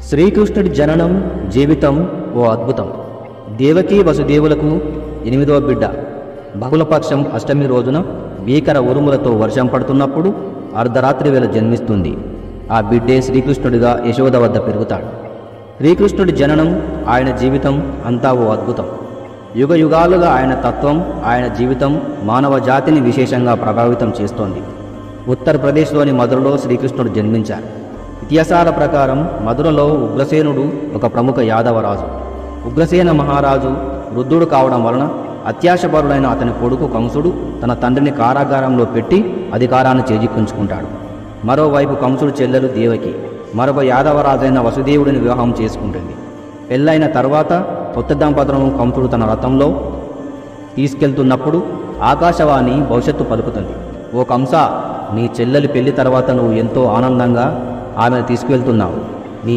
శ్రీకృష్ణుడి జననం జీవితం ఓ అద్భుతం. దేవకీ వసుదేవులకు 8వ బిడ్డ బహుళపక్షం అష్టమి రోజున భీకర ఉరుములతో వర్షం పడుతున్నప్పుడు అర్ధరాత్రి వేళ జన్మిస్తుంది. ఆ బిడ్డే శ్రీకృష్ణుడిగా యశోద వద్ద పెరుగుతాడు. శ్రీకృష్ణుడి జననం, ఆయన జీవితం అంతా ఓ అద్భుతం. యుగ యుగాలుగా ఆయన తత్వం, ఆయన జీవితం మానవ జాతిని విశేషంగా ప్రభావితం చేస్తోంది. ఉత్తరప్రదేశ్లోని మధురలో శ్రీకృష్ణుడు జన్మించారు. ఇతిహాసాల ప్రకారం మధురలో ఉగ్రసేనుడు ఒక ప్రముఖ యాదవరాజు. ఉగ్రసేన మహారాజు వృద్ధుడు కావడం వలన అత్యాశపరుడైన అతని కొడుకు కంసుడు తన తండ్రిని కారాగారంలో పెట్టి అధికారాన్ని చేజిక్కించుకుంటాడు. మరోవైపు కంసుడు చెల్లెలు దేవకి మరొక యాదవరాజైన వసుదేవుడిని వివాహం చేసుకుంటుంది. పెళ్ళైన తర్వాత కొత్త దంపతులను కంసుడు తన రథంలో తీసుకెళ్తున్నప్పుడు ఆకాశవాణి భవిష్యత్తు పలుకుతుంది. ఓ కంస, నీ చెల్లెలి పెళ్లి తర్వాత నువ్వు ఎంతో ఆనందంగా ఆమెను తీసుకువెళ్తున్నావు. నీ